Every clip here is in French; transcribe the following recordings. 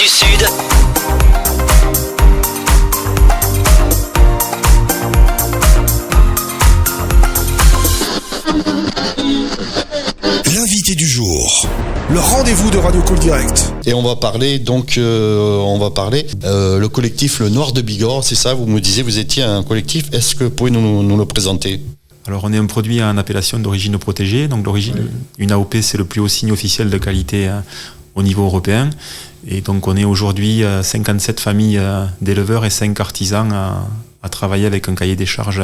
du Sud. L'invité du jour, le rendez-vous de Radio Call Direct. Et on va parler le collectif Le Noir de Bigorre, c'est ça, vous me disiez, vous étiez un collectif, est-ce que vous pouvez nous le présenter ? Alors on est un produit en appellation d'origine protégée, donc une AOP c'est le plus haut signe officiel de qualité au niveau européen, et donc on est aujourd'hui 57 familles d'éleveurs et 5 artisans à travailler avec un cahier des charges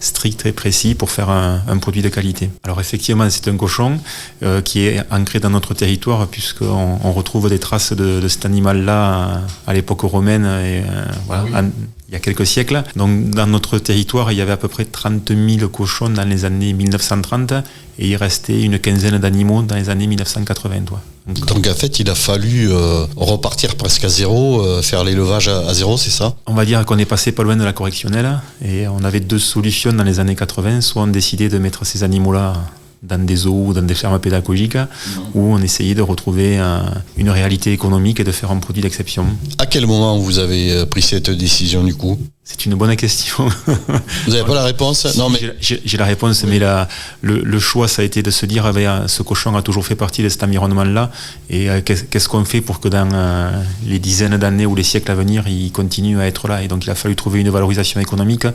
strict et précis pour faire un produit de qualité. Alors effectivement, c'est un cochon qui est ancré dans notre territoire, puisqu'on retrouve des traces de cet animal-là à l'époque romaine, et il y a quelques siècles. Donc dans notre territoire, il y avait à peu près 30 000 cochons dans les années 1930, et il restait une quinzaine d'animaux dans les années 1980. Donc en fait, il a fallu repartir presque à zéro, faire l'élevage à zéro, c'est ça ? On va dire qu'on est passé pas loin de la correctionnelle, et on avait deux solutions dans les années 80. Soit on décidait de mettre ces animaux-là dans des zoos ou dans des fermes pédagogiques, où on essayait de retrouver une réalité économique et de faire un produit d'exception. À quel moment vous avez pris cette décision du coup ? C'est une bonne question. Vous n'avez pas la réponse ? Non, mais j'ai la réponse, mais le choix, ça a été de se dire, ce cochon a toujours fait partie de cet environnement-là, et qu'est-ce qu'on fait pour que dans les dizaines d'années ou les siècles à venir, il continue à être là. Et donc il a fallu trouver une valorisation économique.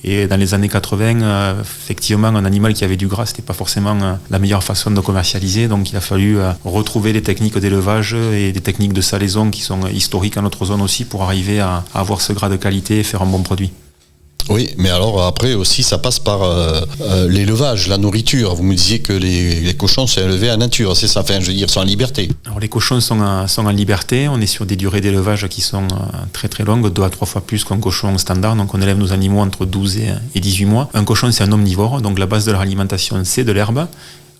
Et dans les années 80, effectivement, un animal qui avait du gras, c'était pas forcément la meilleure façon de commercialiser. Donc il a fallu retrouver des techniques d'élevage et des techniques de salaison qui sont historiques à notre zone aussi, pour arriver à avoir ce gras de qualité et faire un bon produit. Oui, mais alors après aussi ça passe par l'élevage, la nourriture. Vous me disiez que les cochons sont élevés à nature, c'est ça, enfin je veux dire, sont en liberté. Alors les cochons sont en liberté, on est sur des durées d'élevage qui sont très très longues, 2 à 3 fois plus qu'un cochon standard, donc on élève nos animaux entre 12 et 18 mois. Un cochon c'est un omnivore, donc la base de leur alimentation c'est de l'herbe.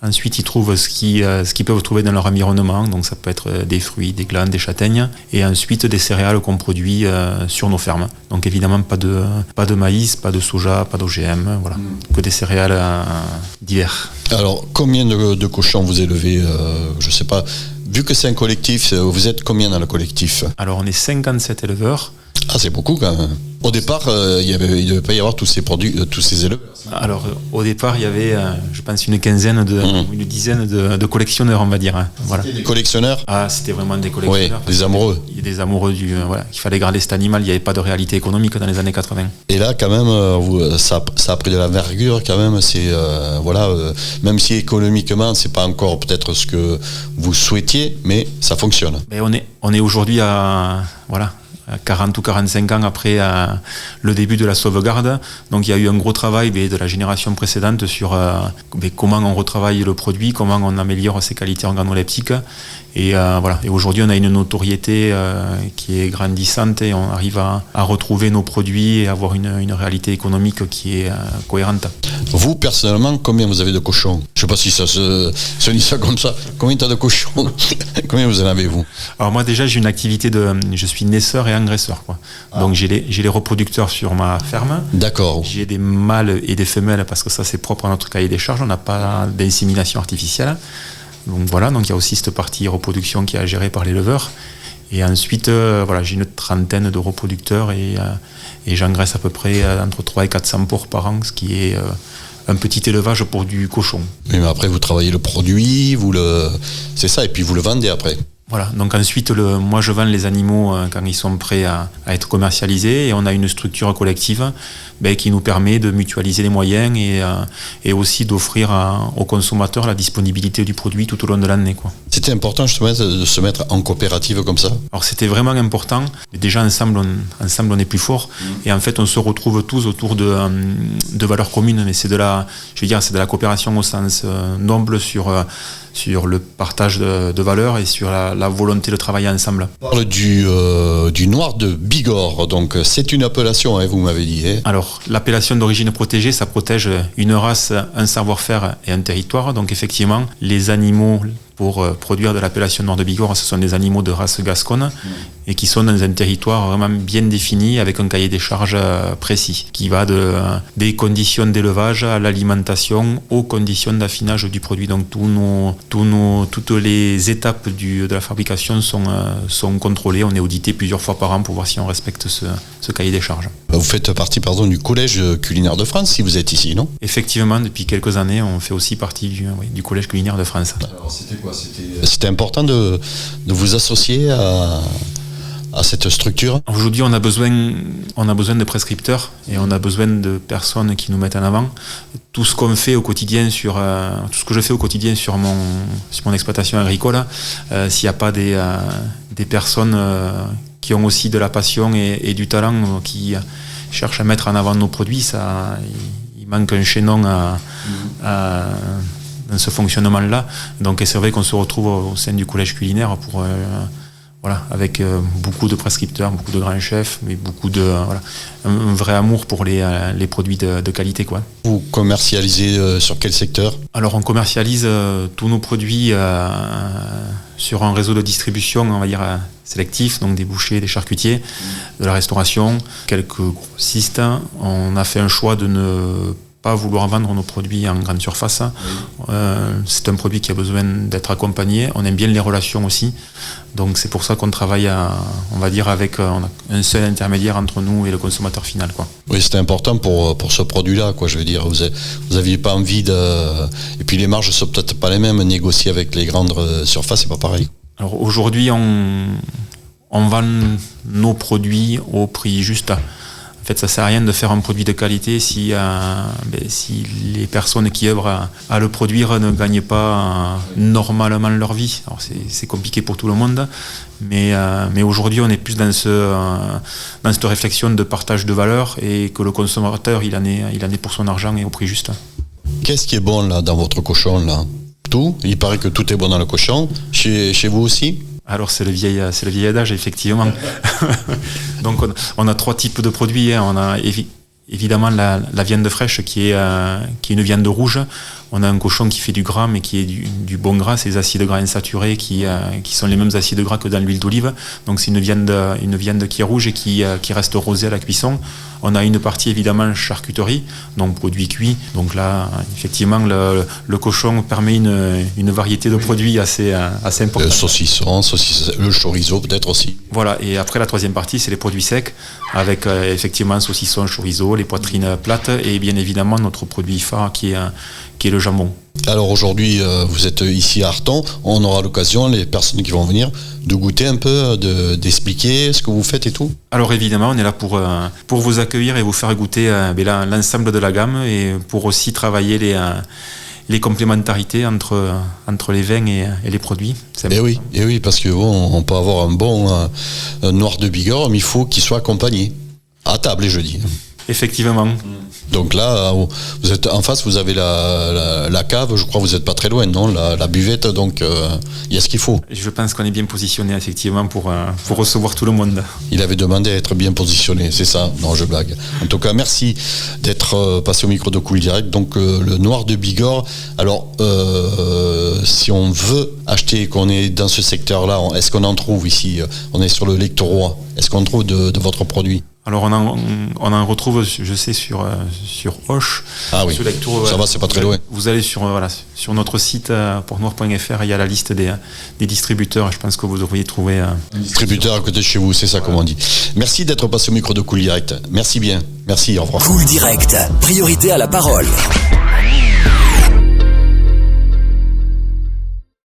Ensuite, ils trouvent ce qu'ils peuvent trouver dans leur environnement, donc ça peut être des fruits, des glands, des châtaignes, et ensuite des céréales qu'on produit sur nos fermes. Donc évidemment, pas de maïs, pas de soja, pas d'OGM, voilà, que des céréales divers. Alors, combien de cochons vous élevez je sais pas, vu que c'est un collectif, vous êtes combien dans le collectif ? Alors, on est 57 éleveurs. Ah, c'est beaucoup quand même. Au départ, il ne devait pas y avoir tous ces produits, tous ces éleveurs. Alors, au départ, il y avait, je pense, une dizaine de collectionneurs, on va dire. Voilà. Des collectionneurs ? Ah, c'était vraiment des collectionneurs. Oui, des amoureux. Il y a des amoureux il fallait garder cet animal, il n'y avait pas de réalité économique dans les années 80. Et là, quand même, ça a pris de l'envergure, quand même. C'est, même si économiquement, c'est pas encore peut-être ce que vous souhaitiez, mais ça fonctionne. Mais on est aujourd'hui à 40 ou 45 ans après le début de la sauvegarde. Donc il y a eu un gros travail de la génération précédente sur comment on retravaille le produit, comment on améliore ses qualités organoleptiques. Et et aujourd'hui on a une notoriété qui est grandissante, et on arrive à retrouver nos produits et avoir une réalité économique qui est cohérente. Vous, personnellement, combien vous avez de cochons ? Je ne sais pas si ça se dit ça comme ça. Combien tu as de cochons ? Combien vous en avez, vous ? Alors moi déjà j'ai une activité je suis naisseur et engraisseur, quoi. Donc j'ai les reproducteurs sur ma ferme. D'accord. J'ai des mâles et des femelles, parce que ça c'est propre à notre cahier des charges, on n'a pas d'insémination artificielle. Donc voilà, donc il y a aussi cette partie reproduction qui est à gérer par l'éleveur. Et ensuite, j'ai une trentaine de reproducteurs, et j'engraisse à peu près entre 300 et 400 porcs par an, ce qui est un petit élevage pour du cochon. Oui, mais après vous travaillez le produit, c'est ça, et puis vous le vendez après. Voilà, donc ensuite, moi je vends les animaux quand ils sont prêts à être commercialisés, et on a une structure collective qui nous permet de mutualiser les moyens et aussi d'offrir aux consommateurs la disponibilité du produit tout au long de l'année, quoi. C'était important justement de se mettre en coopérative comme ça ? Alors c'était vraiment important. Déjà ensemble on est plus fort, et en fait on se retrouve tous autour de valeurs communes, mais c'est de la coopération au sens noble sur le partage de valeurs et sur la volonté de travailler ensemble. On parle du noir de Bigorre, donc c'est une appellation, vous m'avez dit. Alors l'appellation d'origine protégée, ça protège une race, un savoir-faire et un territoire. Donc effectivement, les animaux pour produire de l'appellation Noir de Bigorre. Ce sont des animaux de race gasconne et qui sont dans un territoire vraiment bien défini avec un cahier des charges précis qui va des conditions d'élevage à l'alimentation aux conditions d'affinage du produit. Donc toutes les étapes de la fabrication sont contrôlées. On est audité plusieurs fois par an pour voir si on respecte ce cahier des charges. Vous faites partie du Collège culinaire de France si vous êtes ici, non? Effectivement, depuis quelques années, on fait aussi partie du Collège culinaire de France. Alors c'était quoi? C'était important de vous associer à cette structure? Aujourd'hui, on a besoin de prescripteurs et on a besoin de personnes qui nous mettent en avant. Tout ce qu'on fait au quotidien tout ce que je fais au quotidien sur mon exploitation agricole, s'il n'y a pas des personnes qui ont aussi de la passion et du talent, qui cherchent à mettre en avant nos produits, il manque un chaînon dans ce fonctionnement-là. Donc c'est vrai qu'on se retrouve au sein du collège culinaire pour avec beaucoup de prescripteurs, beaucoup de grands chefs, mais un vrai amour pour les produits de qualité, quoi. Vous commercialisez sur quel secteur? Alors on commercialise tous nos produits sur un réseau de distribution, on va dire sélectif, donc des bouchers, des charcutiers, de la restauration, quelques grossistes. On a fait un choix de ne pas vouloir vendre nos produits en grande surface. C'est un produit qui a besoin d'être accompagné. On aime bien les relations aussi. Donc c'est pour ça qu'on travaille avec un seul intermédiaire entre nous et le consommateur final, quoi. Oui, c'était important pour ce produit-là, quoi. Je veux dire, vous aviez pas envie et puis les marges sont peut-être pas les mêmes. Négocier avec les grandes surfaces, c'est pas pareil. Alors aujourd'hui, on vend nos produits au prix juste. En fait, ça sert à rien de faire un produit de qualité si les personnes qui œuvrent à le produire ne gagnent pas normalement leur vie. Alors c'est compliqué pour tout le monde, mais aujourd'hui on est plus dans cette réflexion de partage de valeur et que le consommateur il en est pour son argent et au prix juste. Qu'est-ce qui est bon là dans votre cochon là? Tout? Il paraît que tout est bon dans le cochon. Chez vous aussi? Alors c'est le vieil adage, effectivement. Donc on a 3 types de produits. On a évidemment la viande fraîche qui est une viande rouge. On a un cochon qui fait du gras, mais qui est du bon gras, c'est les acides gras insaturés qui sont les mêmes acides gras que dans l'huile d'olive. Donc c'est une viande qui est rouge et qui reste rosée à la cuisson. On a une partie évidemment charcuterie, donc produits cuits. Donc là, effectivement, le cochon permet une variété de produits assez importante. Le saucisson, le chorizo peut-être aussi. Voilà, et après la 3e partie, c'est les produits secs, avec effectivement saucisson, chorizo, les poitrines plates et bien évidemment notre produit phare qui est le jambon. Alors aujourd'hui, vous êtes ici à Arton, on aura l'occasion, les personnes qui vont venir, de goûter un peu, d'expliquer ce que vous faites et tout. Alors évidemment, on est là pour vous accueillir et vous faire goûter l'ensemble de la gamme et pour aussi travailler les complémentarités entre les vins et les produits. Et oui, parce que on peut avoir un bon Noir de Bigorre, mais il faut qu'il soit accompagné. À table les jeudis. Effectivement. Donc là, vous êtes en face, vous avez la cave, je crois que vous n'êtes pas très loin, non? La buvette, donc il y a ce qu'il faut. Je pense qu'on est bien positionné, effectivement, pour recevoir tout le monde. Il avait demandé à être bien positionné, c'est ça? Non, je blague. En tout cas, merci d'être passé au micro de Cool Direct. Donc le Noir de Bigorre, alors si on veut acheter, qu'on est dans ce secteur-là, est-ce qu'on en trouve ici? On est sur le Lectoroy. Est-ce qu'on trouve de votre produit? Alors on en retrouve, je sais, sur Hoche. Ah oui, ça va, c'est pas très loin. Vous allez sur notre site portnoir.fr, il y a la liste des distributeurs. Je pense que vous devriez trouver un distributeur à côté de chez vous, c'est ça comme on dit. Merci d'être passé au micro de Cool Direct. Merci bien. Merci, au revoir. Cool Direct, priorité à la parole.